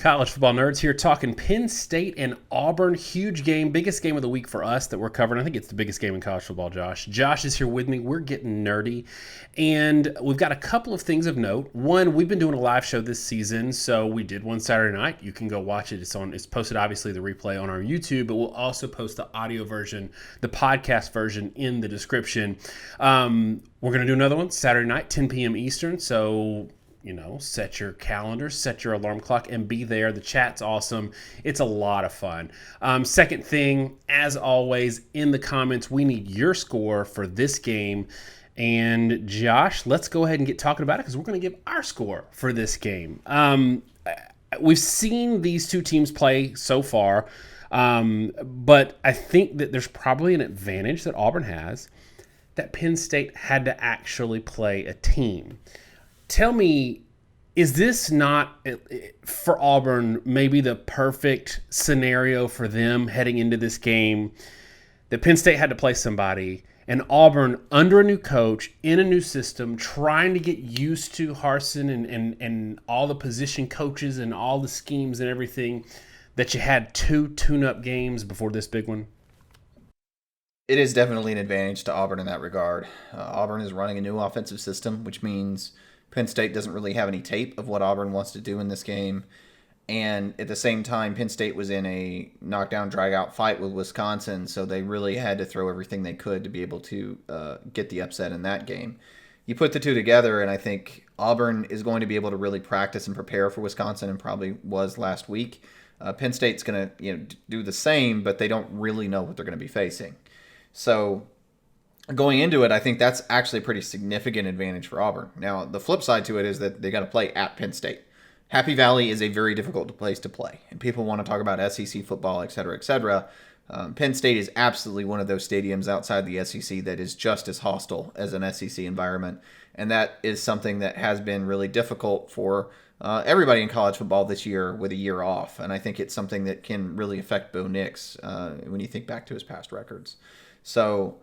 College football nerds here talking Penn State and Auburn. Huge game, biggest game of the week for us that we're covering. I think it's the biggest game in college football, Josh. Josh is here with me. We're getting nerdy. And we've got a couple of things of note. One, we've been doing a live show this season, so we did one Saturday night. You can go watch it. It's posted, obviously, the replay on our YouTube, but we'll also post the audio version, the podcast version in the description. We're going to do another one Saturday night, 10 p.m. Eastern, so set your calendar, set your alarm clock, and be there. The chat's awesome. It's a lot of fun. Second thing, as always, in the comments, we need your score for this game. And Josh, let's go ahead and get talking about it because we're going to give our score for this game. We've seen these two teams play so far, but I think that there's probably an advantage that Auburn has that Penn State had to actually play a team. Tell me, is this not, for Auburn, maybe the perfect scenario for them heading into this game, that Penn State had to play somebody, and Auburn, under a new coach, in a new system, trying to get used to Harsin and all the position coaches and all the schemes and everything, that you had two tune-up games before this big one? It is definitely an advantage to Auburn in that regard. Auburn is running a new offensive system, which means Penn State doesn't really have any tape of what Auburn wants to do in this game. And at the same time, Penn State was in a knockdown, drag-out fight with Wisconsin, so they really had to throw everything they could to be able to get the upset in that game. You put the two together, and I think Auburn is going to be able to really practice and prepare for Wisconsin, and probably was last week. Penn State's going to do the same, but they don't really know what they're going to be facing. So going into it, I think that's actually a pretty significant advantage for Auburn. Now, the flip side to it is that they got to play at Penn State. Happy Valley is a very difficult place to play, and people want to talk about SEC football, et cetera, et cetera. Penn State is absolutely one of those stadiums outside the SEC that is just as hostile as an SEC environment, and that is something that has been really difficult for everybody in college football this year with a year off, and I think it's something that can really affect Bo Nix when you think back to his past records. So,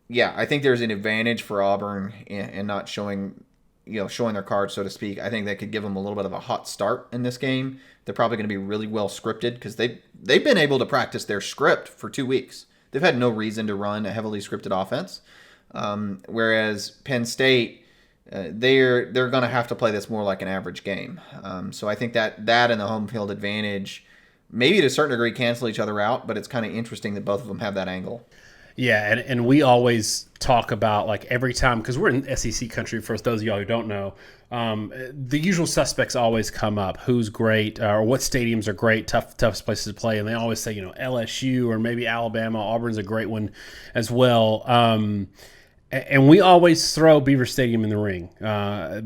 yeah, I think there's an advantage for Auburn in not showing their cards, so to speak. I think that could give them a little bit of a hot start in this game. They're probably going to be really well scripted because they've been able to practice their script for 2 weeks. They've had no reason to run a heavily scripted offense. Whereas Penn State, they're going to have to play this more like an average game. So I think that and the home field advantage maybe to a certain degree cancel each other out, but it's kind of interesting that both of them have that angle. Yeah, and we always talk about, like, every time, because we're in SEC country, for those of y'all who don't know, the usual suspects always come up. Who's great, or what stadiums are great, toughest places to play, and they always say, LSU or maybe Alabama. Auburn's a great one as well. And we always throw Beaver Stadium in the ring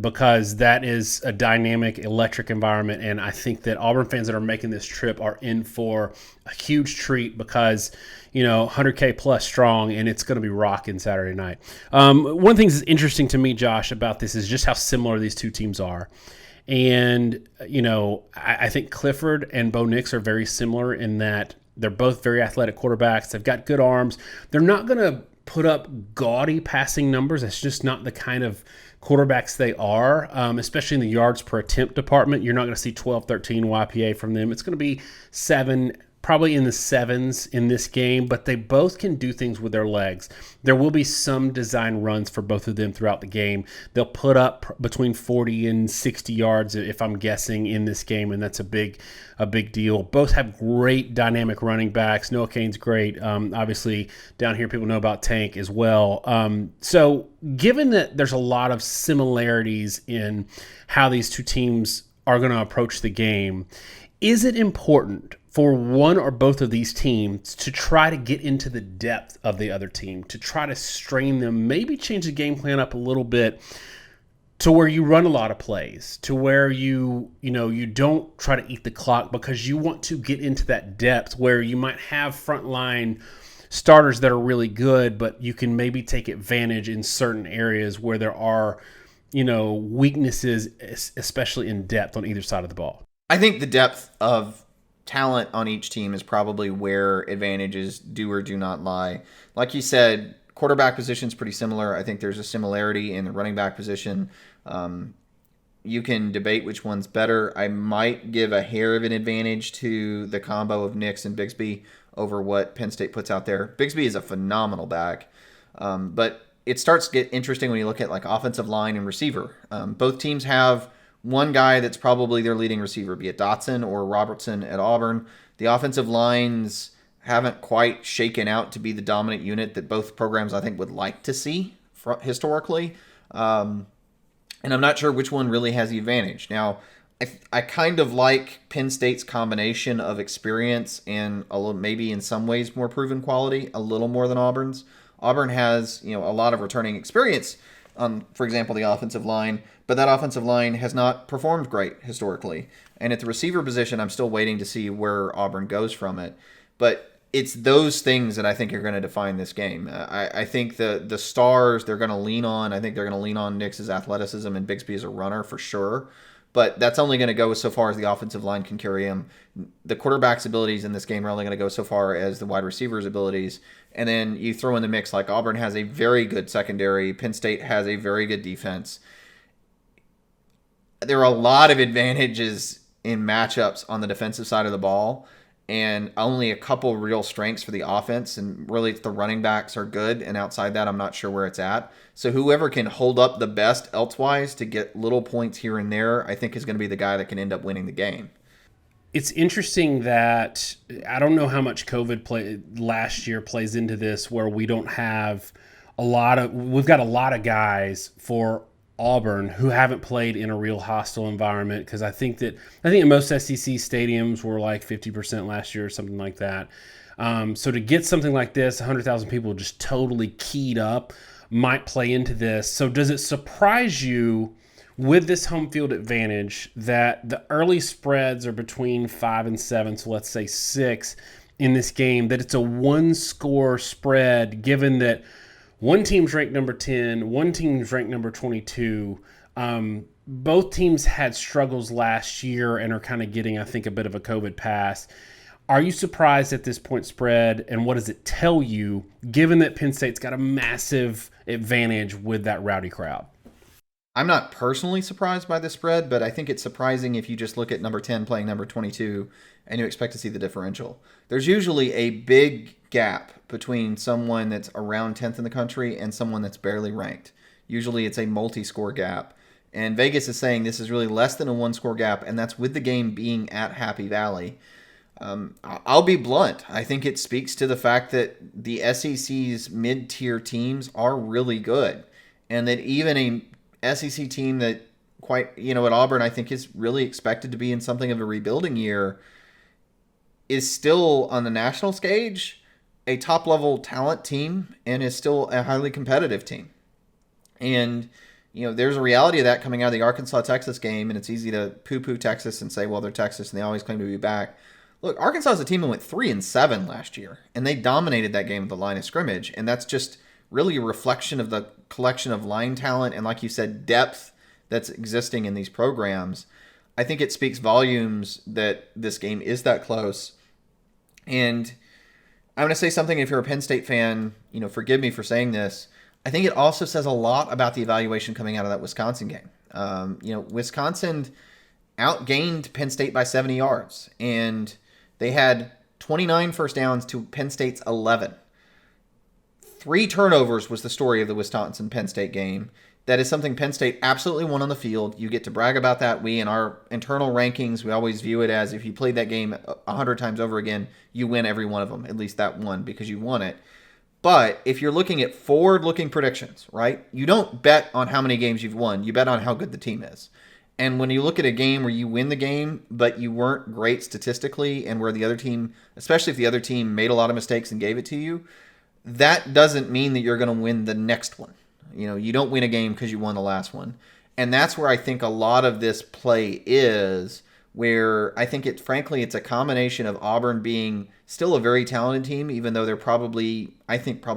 because that is a dynamic, electric environment. And I think that Auburn fans that are making this trip are in for a huge treat because, 100K plus strong, and it's going to be rocking Saturday night. One of the things that's interesting to me, Josh, about this is just how similar these two teams are. And, I think Clifford and Bo Nix are very similar in that they're both very athletic quarterbacks. They've got good arms. They're not going to put up gaudy passing numbers. That's just not the kind of quarterbacks they are, especially in the yards per attempt department. You're not going to see 12, 13 YPA from them. It's going to be 7, probably in the 7s in this game, but they both can do things with their legs. There will be some design runs for both of them throughout the game. They'll put up between 40 and 60 yards, if I'm guessing, in this game, and that's a big deal. Both have great dynamic running backs. Noah Cain's great. Obviously, down here, people know about Tank as well. So given that there's a lot of similarities in how these two teams are going to approach the game, is it important for one or both of these teams to try to get into the depth of the other team, to try to strain them, maybe change the game plan up a little bit to where you run a lot of plays, to where you don't try to eat the clock because you want to get into that depth where you might have frontline starters that are really good, but you can maybe take advantage in certain areas where there are, weaknesses, especially in depth on either side of the ball? I think the depth of talent on each team is probably where advantages do or do not lie. Like you said, quarterback position is pretty similar. I think there's a similarity in the running back position. you can debate which one's better. I might give a hair of an advantage to the combo of Nix and Bigsby over what Penn State puts out there. Bigsby is a phenomenal back, but it starts to get interesting when you look at like offensive line and receiver. Both teams have one guy that's probably their leading receiver, be it Dotson or Robertson at Auburn. The offensive lines haven't quite shaken out to be the dominant unit that both programs, I think, would like to see historically. And I'm not sure which one really has the advantage. Now, I kind of like Penn State's combination of experience and a little, maybe in some ways more proven quality, a little more than Auburn's. Auburn has, a lot of returning experience on, for example, the offensive line, but that offensive line has not performed great historically. And at the receiver position, I'm still waiting to see where Auburn goes from it. But it's those things that I think are going to define this game. I think the stars they're going to lean on, I think they're going to lean on Nix's athleticism and Bigsby as a runner for sure. But that's only going to go so far as the offensive line can carry him. The quarterback's abilities in this game are only going to go so far as the wide receiver's abilities. And then you throw in the mix like Auburn has a very good secondary. Penn State has a very good defense. There are a lot of advantages in matchups on the defensive side of the ball, and only a couple real strengths for the offense, and really the running backs are good, and outside that I'm not sure where it's at. So whoever can hold up the best elsewise to get little points here and there, I think is going to be the guy that can end up winning the game. It's interesting that I don't know how much COVID last year plays into this, where we don't have we've got a lot of guys for Auburn who haven't played in a real hostile environment, because I think in most SEC stadiums were like 50% last year or something like that. So to get something like this, 100,000 people just totally keyed up, might play into this. So does it surprise you with this home field advantage that the early spreads are between 5 and 7, so let's say 6 in this game, that it's a one-score spread, given that one team's ranked number 10, one team's ranked number 22. Both teams had struggles last year and are kind of getting, I think, a bit of a COVID pass. Are you surprised at this point spread, and what does it tell you, given that Penn State's got a massive advantage with that rowdy crowd? I'm not personally surprised by the spread, but I think it's surprising if you just look at number 10 playing number 22 and you expect to see the differential. There's usually a big gap between someone that's around 10th in the country and someone that's barely ranked. Usually it's a multi-score gap. And Vegas is saying this is really less than a one-score gap, and that's with the game being at Happy Valley. I'll be blunt. I think it speaks to the fact that the SEC's mid-tier teams are really good, and that even a SEC team that at Auburn, I think is really expected to be in something of a rebuilding year, is still on the national stage a top-level talent team and is still a highly competitive team. And, there's a reality of that coming out of the Arkansas-Texas game, and it's easy to poo-poo Texas and say, well, they're Texas and they always claim to be back. Look, Arkansas is a team that went 3-7 last year, and they dominated that game at the line of scrimmage, and that's just really a reflection of the collection of line talent and, like you said, depth that's existing in these programs. I think it speaks volumes that this game is that close. And I'm going to say something, if you're a Penn State fan, forgive me for saying this. I think it also says a lot about the evaluation coming out of that Wisconsin game. Wisconsin outgained Penn State by 70 yards, and they had 29 first downs to Penn State's 11. 3 turnovers was the story of the Wisconsin-Penn State game. That is something Penn State absolutely won on the field. You get to brag about that. We, in our internal rankings, we always view it as if you played that game 100 times over again, you win every one of them, at least that one, because you won it. But if you're looking at forward-looking predictions, right, you don't bet on how many games you've won. You bet on how good the team is. And when you look at a game where you win the game, but you weren't great statistically, and where the other team, especially if the other team made a lot of mistakes and gave it to you, that doesn't mean that you're going to win the next one. You don't win a game because you won the last one. And that's where I think a lot of this play is, where I think frankly, it's a combination of Auburn being still a very talented team, even though they're probably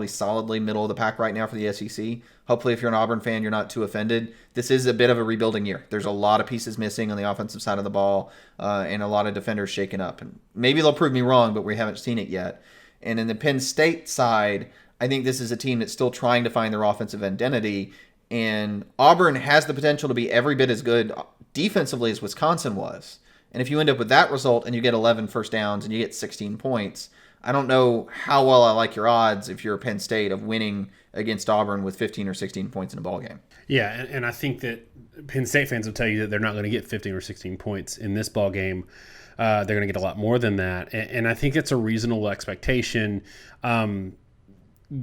solidly middle of the pack right now for the SEC. Hopefully, if you're an Auburn fan, you're not too offended. This is a bit of a rebuilding year. There's a lot of pieces missing on the offensive side of the ball, and a lot of defenders shaken up. And maybe they'll prove me wrong, but we haven't seen it yet. And in the Penn State side, I think this is a team that's still trying to find their offensive identity. And Auburn has the potential to be every bit as good defensively as Wisconsin was. And if you end up with that result and you get 11 first downs and you get 16 points, I don't know how well I like your odds if you're Penn State of winning against Auburn with 15 or 16 points in a ball game. Yeah, and I think that Penn State fans will tell you that they're not going to get 15 or 16 points in this ball game. They're going to get a lot more than that, and I think it's a reasonable expectation,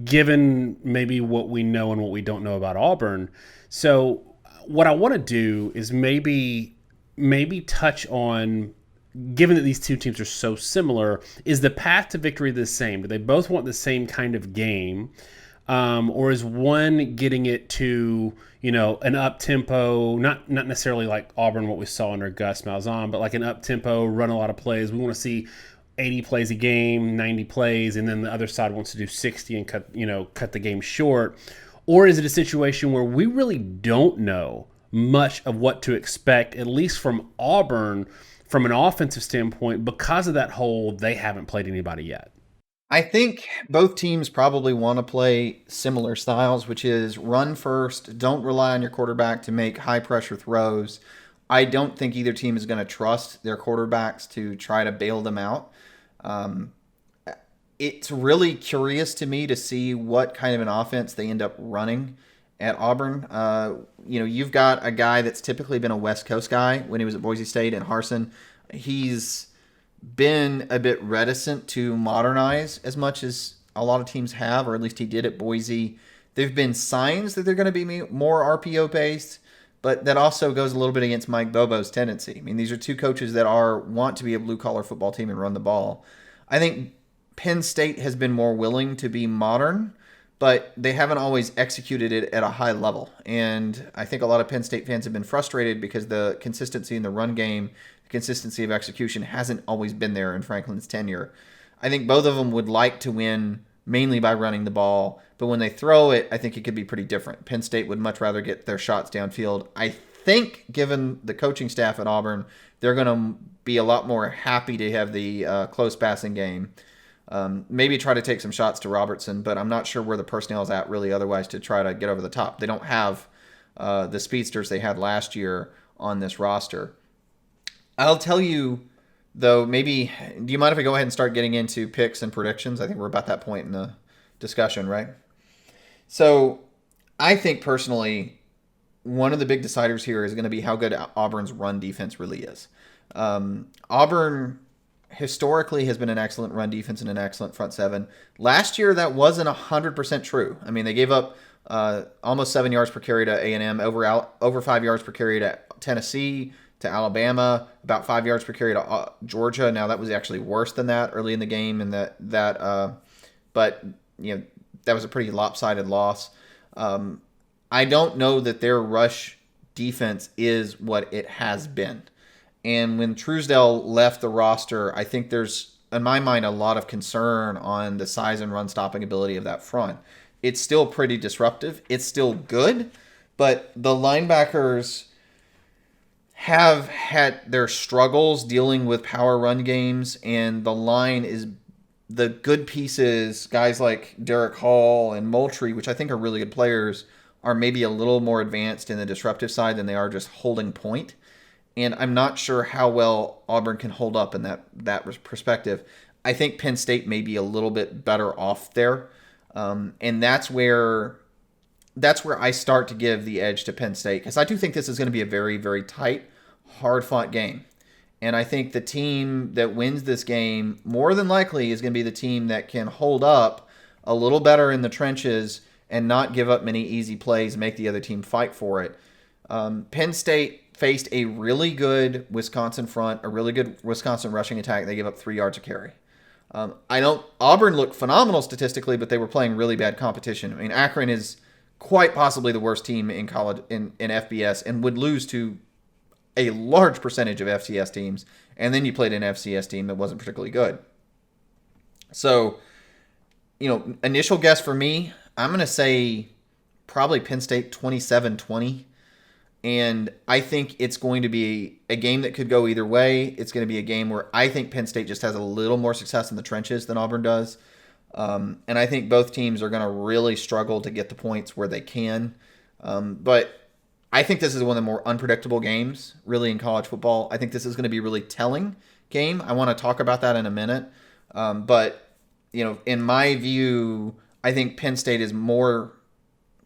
given maybe what we know and what we don't know about Auburn. So what I want to do is maybe touch on, given that these two teams are so similar, is the path to victory the same? Do they both want the same kind of game? Or is one getting it to, an up-tempo, not necessarily like Auburn, what we saw under Gus Malzahn, but like an up-tempo, run a lot of plays. We want to see 80 plays a game, 90 plays, and then the other side wants to do 60 and cut the game short? Or is it a situation where we really don't know much of what to expect, at least from Auburn, from an offensive standpoint, because of that whole they haven't played anybody yet? I think both teams probably want to play similar styles, which is run first, don't rely on your quarterback to make high-pressure throws. I don't think either team is going to trust their quarterbacks to try to bail them out. It's really curious to me to see what kind of an offense they end up running at Auburn. You've got a guy that's typically been a West Coast guy when he was at Boise State and Harsin. He's been a bit reticent to modernize as much as a lot of teams have, or at least he did at Boise. There have been signs that they're going to be more RPO based, but that also goes a little bit against Mike Bobo's tendency. I mean, these are two coaches that want to be a blue collar football team and run the ball. I think Penn State has been more willing to be modern, but they haven't always executed it at a high level. And I think a lot of Penn State fans have been frustrated because the consistency in the run game, the consistency of execution hasn't always been there in Franklin's tenure. I think both of them would like to win mainly by running the ball, but when they throw it, I think it could be pretty different. Penn State would much rather get their shots downfield. I think, given the coaching staff at Auburn, they're going to be a lot more happy to have the close passing game. Maybe try to take some shots to Robertson, but I'm not sure where the personnel is at really otherwise to try to get over the top. They don't have the speedsters they had last year on this roster. I'll tell you, though, do you mind if I go ahead and start getting into picks and predictions? I think we're about that point in the discussion, right? So I think personally, one of the big deciders here is going to be how good Auburn's run defense really is. Auburn historically has been an excellent run defense and an excellent front seven. Last year, that wasn't 100% true. I mean, they gave up almost 7 yards per carry to A&M, over 5 yards per carry to Tennessee, to Alabama, about 5 yards per carry to Georgia. Now, that was actually worse than that early in the game, and but that was a pretty lopsided loss. I don't know that their rush defense is what it has been. And when Truesdell left the roster, I think there's, in my mind, a lot of concern on the size and run stopping ability of that front. It's still pretty disruptive. It's still good, but the linebackers have had their struggles dealing with power run games, and the line is the good pieces, guys like Derek Hall and Moultrie, which I think are really good players, are maybe a little more advanced in the disruptive side than they are just holding point. And I'm not sure how well Auburn can hold up in that perspective. I think Penn State may be a little bit better off there. And that's where I start to give the edge to Penn State, because I do think this is going to be a very, very tight, hard-fought game. And I think the team that wins this game more than likely is going to be the team that can hold up a little better in the trenches and not give up many easy plays and make the other team fight for it. Penn State faced a really good Wisconsin front, a really good Wisconsin rushing attack. They gave up 3 yards a carry. Auburn looked phenomenal statistically, but they were playing really bad competition. I mean, Akron is quite possibly the worst team in college in FBS and would lose to a large percentage of FCS teams. And then you played an FCS team that wasn't particularly good. So, initial guess for me, I'm going to say probably Penn State 27-20. And I think it's going to be a game that could go either way. It's going to be a game where I think Penn State just has a little more success in the trenches than Auburn does. And I think both teams are going to really struggle to get the points where they can. But I think this is one of the more unpredictable games, really, in college football. I think this is going to be a really telling game. I want to talk about that in a minute. But, in my view, I think Penn State is more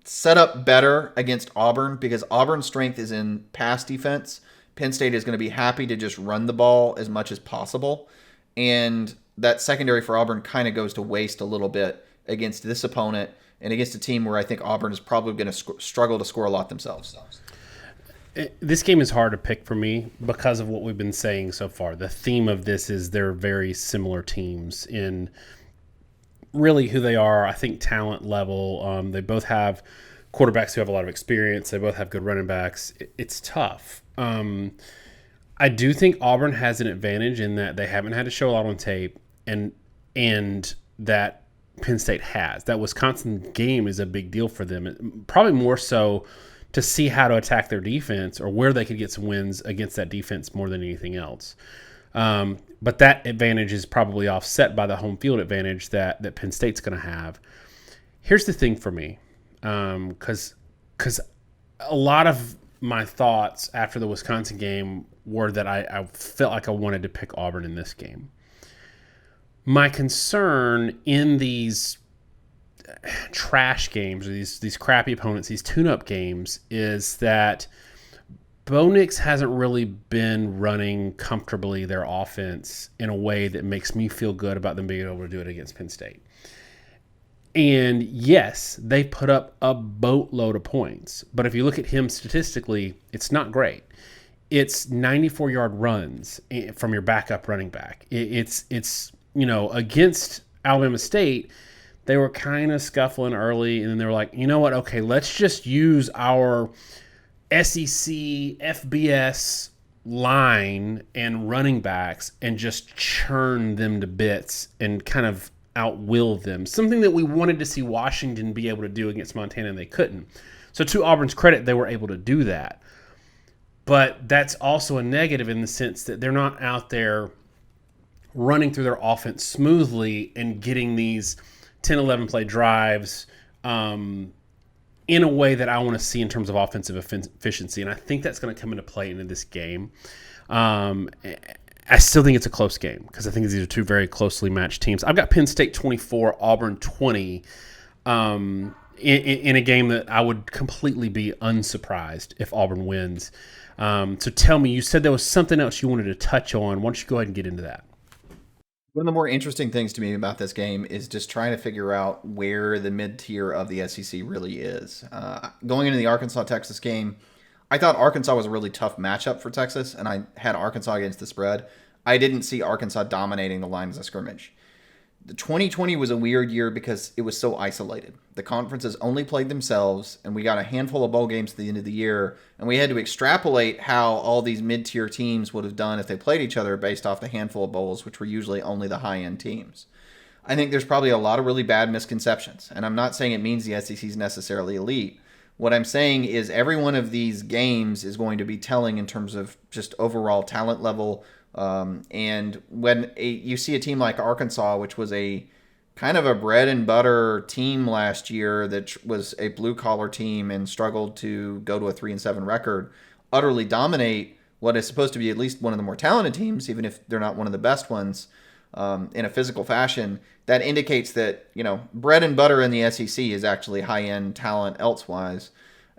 set up better against Auburn because Auburn's strength is in pass defense. Penn State is going to be happy to just run the ball as much as possible. And that secondary for Auburn kind of goes to waste a little bit against this opponent and against a team where I think Auburn is probably going to struggle to score a lot themselves. This game is hard to pick for me because of what we've been saying so far. The theme of this is they're very similar teams in really who they are, I think, talent level. They both have quarterbacks who have a lot of experience. They both have good running backs. It's tough. I do think Auburn has an advantage in that they haven't had to show a lot on tape, and that Penn State has. That Wisconsin game is a big deal for them. Probably more so to see how to attack their defense or where they could get some wins against that defense more than anything else. But that advantage is probably offset by the home field advantage that Penn State's going to have. Here's the thing for me, because a lot of my thoughts after the Wisconsin game were that I felt like I wanted to pick Auburn in this game. My concern in these trash games or these crappy opponents, these tune-up games, is that Bo Nix hasn't really been running comfortably their offense in a way that makes me feel good about them being able to do it against Penn State. And yes, they put up a boatload of points. But if you look at him statistically, it's not great. It's 94-yard runs from your backup running back. It's against Alabama State, they were kind of scuffling early, and then they were like, you know what? Okay, let's just use our SEC, FBS line and running backs and just churn them to bits and kind of outwill them. Something that we wanted to see Washington be able to do against Montana, and they couldn't. So to Auburn's credit, they were able to do that. But that's also a negative in the sense that they're not out there running through their offense smoothly and getting these 10, 11 play drives in a way that I want to see in terms of offensive efficiency. And I think that's going to come into play into this game. I still think it's a close game because I think these are two very closely matched teams. I've got Penn State 24, Auburn 20 in a game that I would completely be unsurprised if Auburn wins. So tell me, you said there was something else you wanted to touch on. Why don't you go ahead and get into that? One of the more interesting things to me about this game is just trying to figure out where the mid-tier of the SEC really is. Going into the Arkansas-Texas game, I thought Arkansas was a really tough matchup for Texas, and I had Arkansas against the spread. I didn't see Arkansas dominating the lines of scrimmage. The 2020 was a weird year because it was so isolated. The conferences only played themselves, and we got a handful of bowl games at the end of the year, and we had to extrapolate how all these mid-tier teams would have done if they played each other based off the handful of bowls, which were usually only the high-end teams. I think there's probably a lot of really bad misconceptions, and I'm not saying it means the SEC is necessarily elite. What I'm saying is every one of these games is going to be telling in terms of just overall talent level. And when you see a team like Arkansas, which was a kind of a bread and butter team last year that was a blue collar team and struggled to go to a 3-7 record, utterly dominate what is supposed to be at least one of the more talented teams, even if they're not one of the best ones, in a physical fashion, that indicates that, bread and butter in the SEC is actually high-end talent elsewise.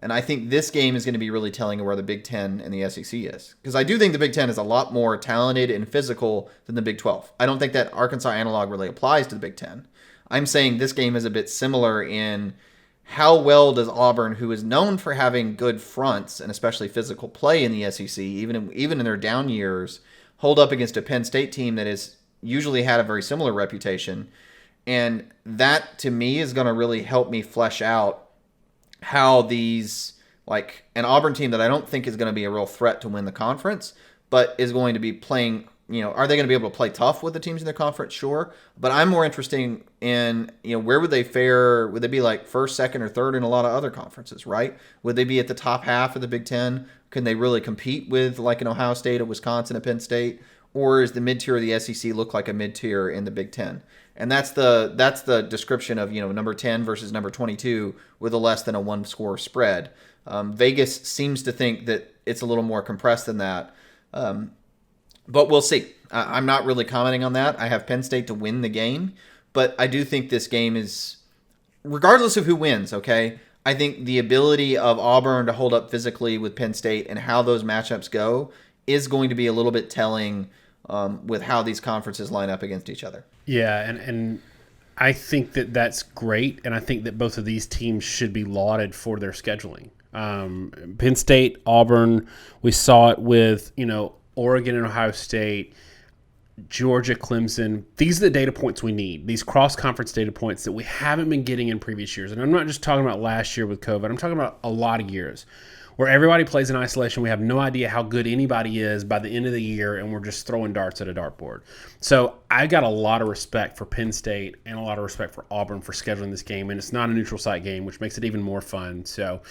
And I think this game is going to be really telling where the Big Ten and the SEC is. Because I do think the Big Ten is a lot more talented and physical than the Big 12. I don't think that Arkansas analog really applies to the Big Ten. I'm saying this game is a bit similar in how well does Auburn, who is known for having good fronts and especially physical play in the SEC, even in their down years, hold up against a Penn State team that has usually had a very similar reputation. And that, to me, is going to really help me flesh out how these, like an Auburn team that I don't think is going to be a real threat to win the conference, but is going to be playing, are they going to be able to play tough with the teams in the conference? Sure. But I'm more interested in, where would they fare? Would they be like first, second, or third in a lot of other conferences, right? Would they be at the top half of the Big Ten? Can they really compete with like an Ohio State, a Wisconsin, a Penn State? Or is the mid-tier of the SEC look like a mid-tier in the Big Ten? And that's the description of, number 10 versus number 22 with a less than a one score spread. Vegas seems to think that it's a little more compressed than that. But we'll see. I'm not really commenting on that. I have Penn State to win the game, but I do think this game is, regardless of who wins, okay, I think the ability of Auburn to hold up physically with Penn State and how those matchups go is going to be a little bit telling with how these conferences line up against each other. Yeah, and I think that that's great, and I think that both of these teams should be lauded for their scheduling. Penn State, Auburn, we saw it with, Oregon and Ohio State, Georgia, Clemson. These are the data points we need, these cross-conference data points that we haven't been getting in previous years. And I'm not just talking about last year with COVID. I'm talking about a lot of years where everybody plays in isolation. We have no idea how good anybody is by the end of the year, and we're just throwing darts at a dartboard. So I got a lot of respect for Penn State and a lot of respect for Auburn for scheduling this game, and it's not a neutral site game, which makes it even more fun. So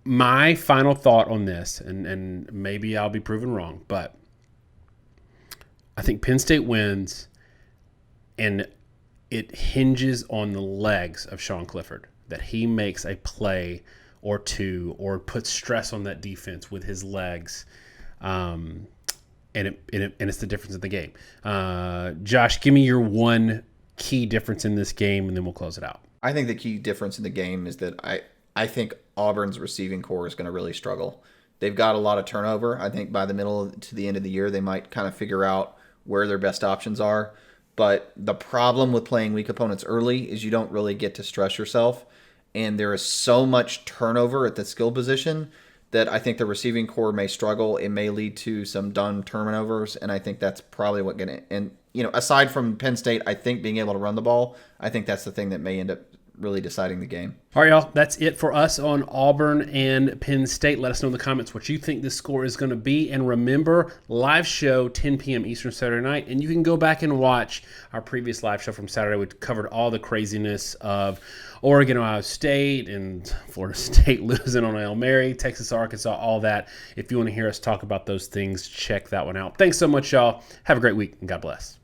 my final thought on this, and maybe I'll be proven wrong, but I think Penn State wins, and it hinges on the legs of Sean Clifford, that he makes a play or two or puts stress on that defense with his legs, and it's the difference in the game. Josh, give me your one key difference in this game, and then we'll close it out. I think the key difference in the game is that I think Auburn's receiving core is going to really struggle. They've got a lot of turnover. I think by the middle to the end of the year, they might kind of figure out where their best options are. But the problem with playing weak opponents early is you don't really get to stress yourself. And there is so much turnover at the skill position that I think the receiving core may struggle. It may lead to some dumb turnovers, and I think that's probably what going to – and, aside from Penn State, I think being able to run the ball, I think that's the thing that may end up really deciding the game. All right, y'all. That's it for us on Auburn and Penn State. Let us know in the comments what you think this score is going to be. And remember, live show 10 p.m. Eastern Saturday night. And you can go back and watch our previous live show from Saturday. We covered all the craziness of Oregon, Ohio State, and Florida State losing on Hail Mary, Texas, Arkansas, all that. If you want to hear us talk about those things, check that one out. Thanks so much, y'all. Have a great week, and God bless.